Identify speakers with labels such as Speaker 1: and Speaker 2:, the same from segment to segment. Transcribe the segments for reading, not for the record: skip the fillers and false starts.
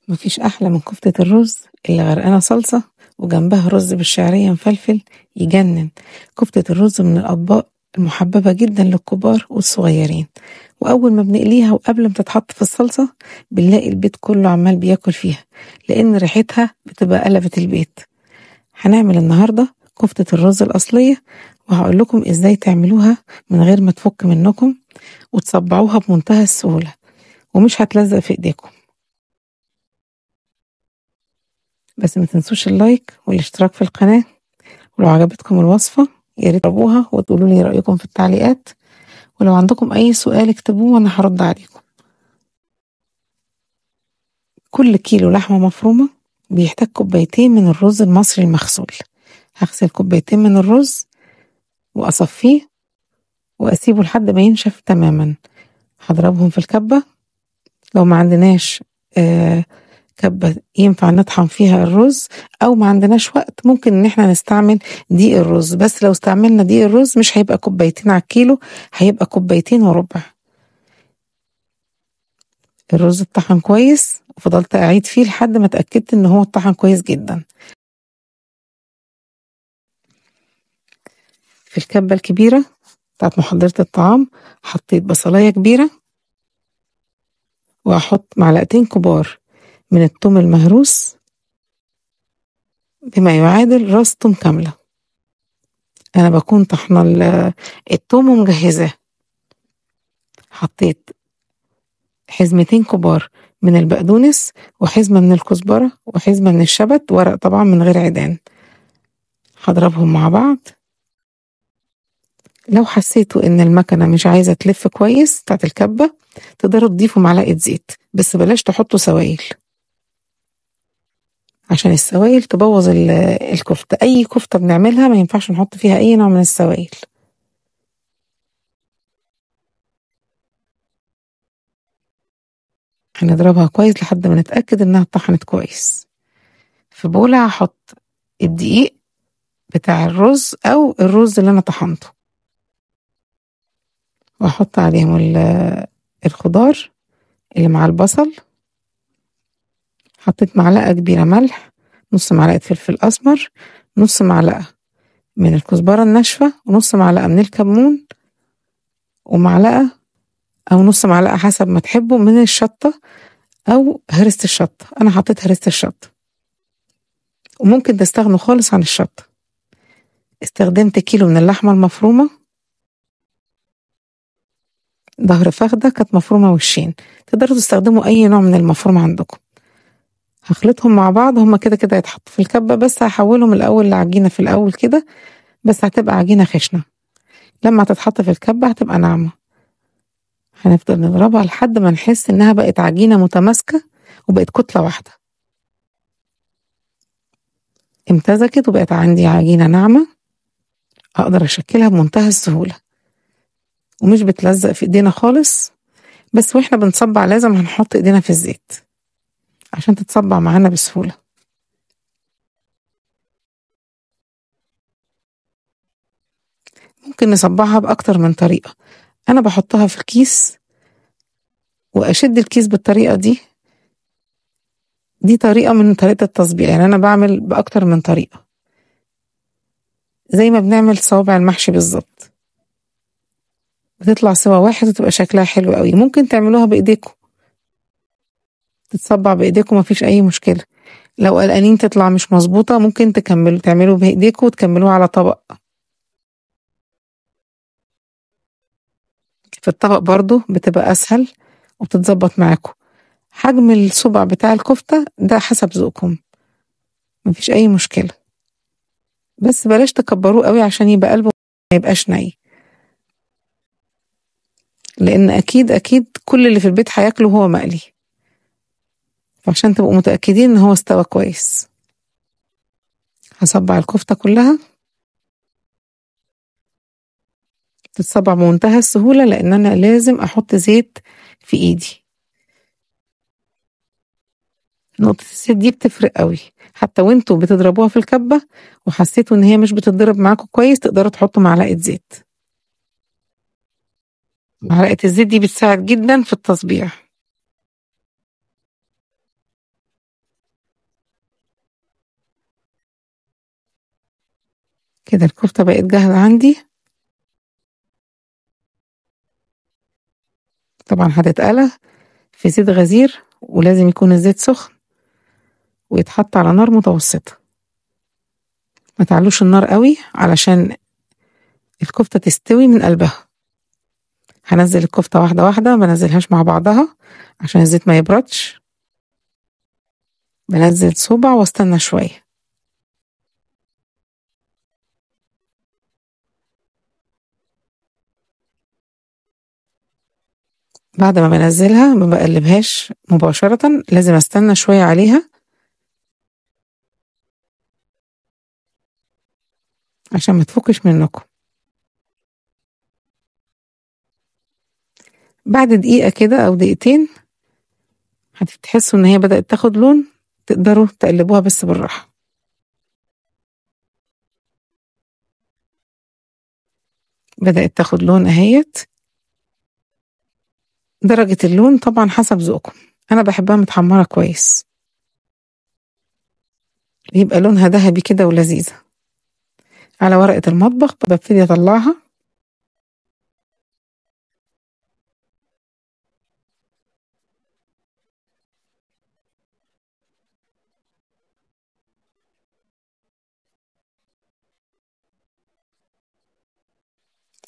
Speaker 1: مفيش أحلى من كفتة الرز اللي غرقانة صلصة وجنبها رز بالشعرية مفلفل يجنن. كفتة الرز من الأطباق المحببة جدا للكبار والصغيرين، وأول ما بنقليها وقبل ما تتحط في الصلصة بنلاقي البيت كله عمال بياكل فيها، لأن ريحتها بتبقى قلبت البيت. هنعمل النهاردة كفتة الرز الأصلية، وهقول لكم إزاي تعملوها من غير ما تفك منكم وتصبعوها بمنتهى السهولة ومش هتلزق في إيديكم. بس ما تنسوش اللايك والاشتراك في القناة، ولو عجبتكم الوصفة ياريت تجربوها وتقولوا لي رأيكم في التعليقات، ولو عندكم أي سؤال اكتبوه وأنا هرد عليكم. كل كيلو لحمة مفرومة بيحتاج كوبايتين من الرز المصري المغسول. هغسل كوبايتين من الرز وأصفيه وأسيبه لحد ما ينشف تماما. هضربهم في الكبة. لو ما عندناش كبة ينفع نطحن فيها الرز، او ما عندناش وقت ممكن ان احنا نستعمل دقيق الرز، بس لو استعملنا دقيق الرز مش هيبقى كوبايتين على الكيلو، هيبقى كوبايتين وربع. الرز اتطحن كويس وفضلت اعيد فيه لحد ما اتأكدت ان هو اتطحن كويس جدا. في الكبة الكبيرة بتاعت محضرة الطعام حطيت بصلاية كبيرة، وهحط معلقتين كبار من الثوم المهروس بما يعادل راس ثوم كاملة. انا بكون طحنة الثوم ومجهزاه. حطيت حزمتين كبار من البقدونس وحزمة من الكزبرة وحزمة من الشبت ورق طبعا من غير عيدان. هضربهم مع بعض. لو حسيتوا ان المكنة مش عايزة تلف كويس بتاعت الكبة تقدروا تضيفوا معلقة زيت، بس بلاش تحطوا سوائل عشان السوائل تبوظ الكفتة. اي كفتة بنعملها ما ينفعش نحط فيها اي نوع من السوائل. هنضربها كويس لحد ما نتأكد انها اتطحنت كويس. في بولة هحط الدقيق بتاع الرز او الرز اللي انا طحنته، واحط عليهم الخضار اللي مع البصل. حطيت معلقة كبيرة ملح، نص معلقة فلفل اسمر، نص معلقة من الكزبرة الناشفة، ونص معلقة من الكمون، ومعلقة او نص معلقة حسب ما تحبوا من الشطة او هرسة الشطة. انا حطيت هرسة الشطة، وممكن تستغنوا خالص عن الشطة. استخدمت كيلو من اللحمة المفرومة، ظهر فخدة كانت مفرومة وشين. تقدروا تستخدموا اي نوع من المفرومة عندكم. هخلطهم مع بعض، هما كده كده هيتحطوا في الكبة، بس هحولهم الاول لعجينة في الاول كده، بس هتبقى عجينة خشنة. لما تتحط في الكبة هتبقى ناعمة. هنفضل نضربها لحد ما نحس انها بقت عجينة متماسكة وبقت كتلة واحدة، امتزجت وبقت عندي عجينة ناعمة اقدر اشكلها بمنتهى السهولة ومش بتلزق في ايدينا خالص. بس واحنا بنصبع لازم هنحط ايدينا في الزيت عشان تتصبع معانا بسهولة. ممكن نصبعها بأكتر من طريقة. أنا بحطها في الكيس وأشد الكيس بالطريقة دي. دي طريقة من طريقة التصبيع، يعني أنا بعمل بأكتر من طريقة زي ما بنعمل صوابع المحشي بالظبط، بتطلع سوا واحد وتبقى شكلها حلو قوي. ممكن تعملوها بإيديكم، تتصبع بإيديكم مفيش أي مشكلة. لو قلقانين تطلع مش مظبوطة ممكن تعملوا بإيديكم وتكملوها على طبق. في الطبق برضو بتبقى أسهل وبتتظبط معاكم. حجم الصبع بتاع الكفتة ده حسب ذوقكم، مفيش أي مشكلة، بس بلاش تكبروه قوي عشان يبقى قلبه ما يبقاش ني، لأن أكيد كل اللي في البيت هياكله هو مقلي، فعشان تبقوا متأكدين إن هو استوى كويس. هصبع الكفتة كلها، تتصبع بمنتهى السهولة لأن أنا لازم أحط زيت في إيدي. نقطة الزيت دي بتفرق قوي، حتى وانتوا بتضربوها في الكبة وحسيتوا ان هي مش بتتضرب معاكم كويس تقدروا تحطوا معلقة زيت. معلقة الزيت دي بتساعد جدا في التصبيع. كده الكفتة بقت جاهزة عندي. طبعا هتتقلى في زيت غزير، ولازم يكون الزيت سخن ويتحط على نار متوسطة، ما تعلوش النار قوي علشان الكفتة تستوي من قلبها. هنزل الكفتة واحدة واحدة، ما بنزلهاش مع بعضها عشان الزيت ما يبردش. بنزل صوبع واستنى شوية. بعد ما بنزلها ما بقلبهاش مباشرة، لازم استنى شوية عليها عشان ما تفكش منكم. بعد دقيقة كده او دقيقتين هتحسوا ان هي بدأت تاخد لون، تقدروا تقلبوها بس بالراحة. بدأت تاخد لون اهيت. درجة اللون طبعا حسب ذوقكم، انا بحبها متحمرة كويس، يبقى لونها ذهبي كده ولذيذة. على ورقة المطبخ ببتدي اطلعها.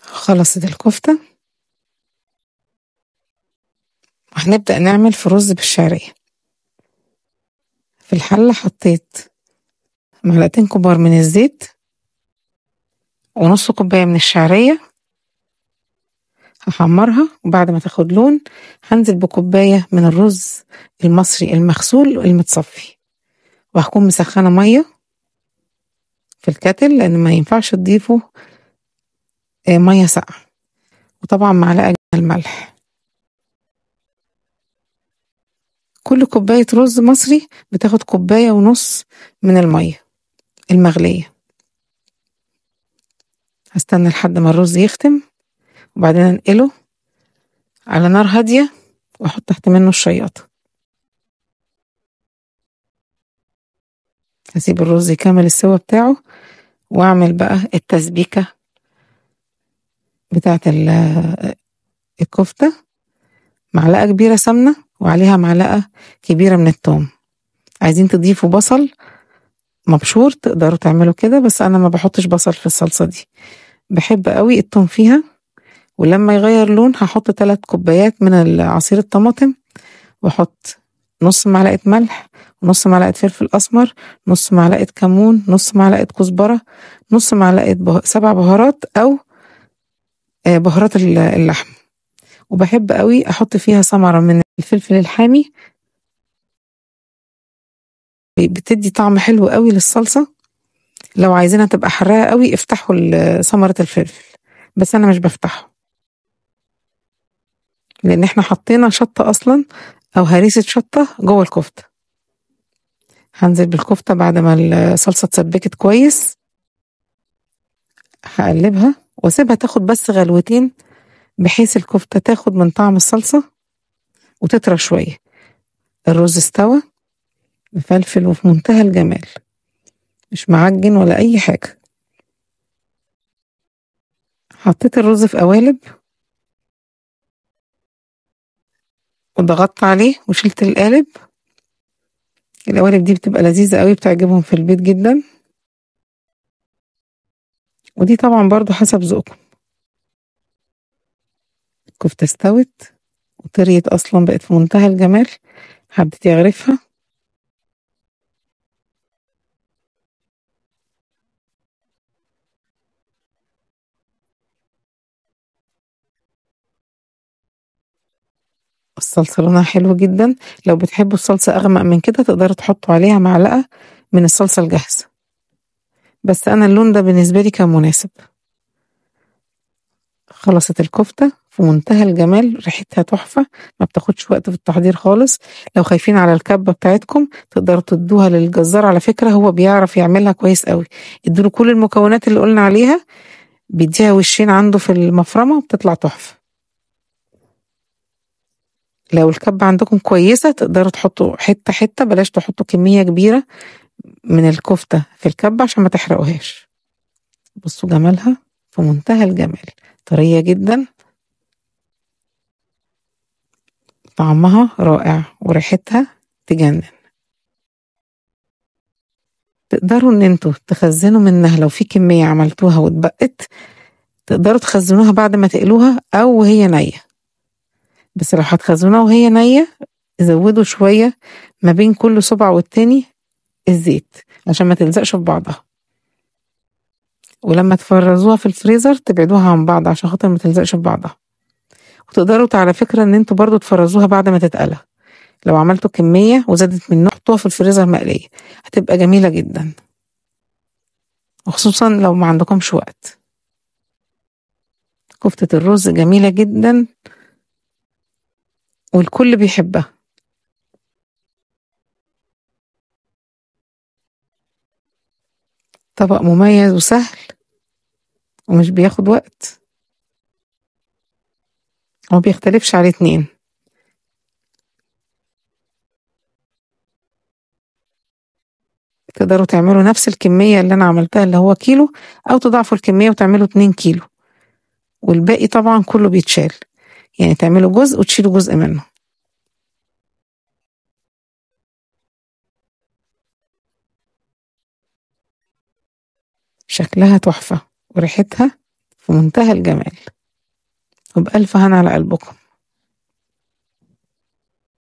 Speaker 1: خلصت الكفتة، وهنبدأ نعمل في رز بالشعرية. في الحلة حطيت معلقتين كبار من الزيت ونص كوباية من الشعرية، هحمرها، وبعد ما تاخد لون هنزل بكوباية من الرز المصري المغسول المتصفي، وهكون مسخنة مية في الكاتل لأن ما ينفعش تضيفوا مية ساقعة، وطبعا معلقة من الملح. كل كوباية رز مصري بتاخد كوباية ونص من المية المغلية. هستنى لحد ما الرز يختم، وبعدين انقله على نار هادية واحط تحت منه الشياطة. هسيب الرز يكمل السوا بتاعه، واعمل بقى التسبيكة بتاعت الكفتة. معلقة كبيرة سمنة وعليها معلقة كبيرة من الثوم. عايزين تضيفوا بصل مبشور تقدروا تعملوا كده، بس انا ما بحطش بصل في الصلصة دي، بحب قوي الثوم فيها. ولما يغير لون هحط 3 كوبايات من عصير الطماطم، واحط نص معلقة ملح، ونص معلقة فلفل اسمر، نص معلقة كمون، نص معلقة كزبرة، نص معلقة 7 بهارات او بهارات اللحم. وبحب قوي احط فيها ثمرة من الفلفل الحامي، بتدي طعم حلو قوي للصلصة. لو عايزينها تبقى حراقة قوي افتحوا ثمرة الفلفل، بس انا مش بفتحه لان احنا حطينا شطة اصلا او هريسة شطة جوه الكفتة. هنزل بالكفتة بعد ما الصلصة اتسبكت كويس، هقلبها واسيبها تاخد بس غلوتين بحيث الكفتة تاخد من طعم الصلصة وتطرى شوية. الرز استوى مفلفل وفي منتهى الجمال، مش معجن ولا اي حاجة. حطيت الرز في قوالب وضغطت عليه وشلت القالب. القوالب دي بتبقى لذيذة قوي، بتعجبهم في البيت جدا، ودي طبعا برضو حسب ذوقكم. الكفتة استوت وطريت اصلا، بقت في منتهى الجمال. حبيت اغرفها. الصلصة لونها حلو جدا، لو بتحبوا الصلصة اغمق من كده تقدروا تحطوا عليها معلقة من الصلصة الجاهزة، بس انا اللون ده بالنسبة لي كان مناسب. خلصت الكفتة في منتهى الجمال، ريحتها تحفة، ما بتاخدش وقت في التحضير خالص. لو خايفين على الكبة بتاعتكم تقدروا تدوها للجزار، على فكرة هو بيعرف يعملها كويس قوي. ادوله كل المكونات اللي قلنا عليها، بيديها وشين عنده في المفرمة وبتطلع تحفة. لو الكبة عندكم كويسة تقدروا تحطوا حتة حتة، بلاش تحطوا كمية كبيرة من الكفتة في الكبة عشان ما تحرقوهاش. بصوا جمالها في منتهى الجمال، طرية جدا، طعمها رائع وريحتها تجنن. تقدروا ان انتوا تخزنوا منها لو في كمية عملتوها واتبقت، تقدروا تخزنوها بعد ما تقلوها او وهي نية. بس لو هتخزنوها وهي نية زودوا شوية ما بين كل صبع والتاني الزيت عشان ما تلزقش في بعضها، ولما تفرزوها في الفريزر تبعدوها عن بعض عشان خاطر ما تلزقش في بعضها. وتقدروا على فكرة ان انتوا برضو تفرزوها بعد ما تتقلى، لو عملتوا كمية وزادت منه حطوها في الفريزر مقلية هتبقى جميلة جدا، وخصوصا لو ما عندكمش وقت. كفتة الرز جميلة جدا والكل بيحبها. طبق مميز وسهل ومش بياخد وقت وما بيختلفش عليه اتنين. تقدروا تعملوا نفس الكمية اللي أنا عملتها اللي هو كيلو، أو تضاعفوا الكمية وتعملوا 2 كيلو، والباقي طبعا كله بيتشال، يعني تعملوا جزء وتشيلوا جزء منه. شكلها تحفة وريحتها في منتهى الجمال، وبألف هنا على قلبكم.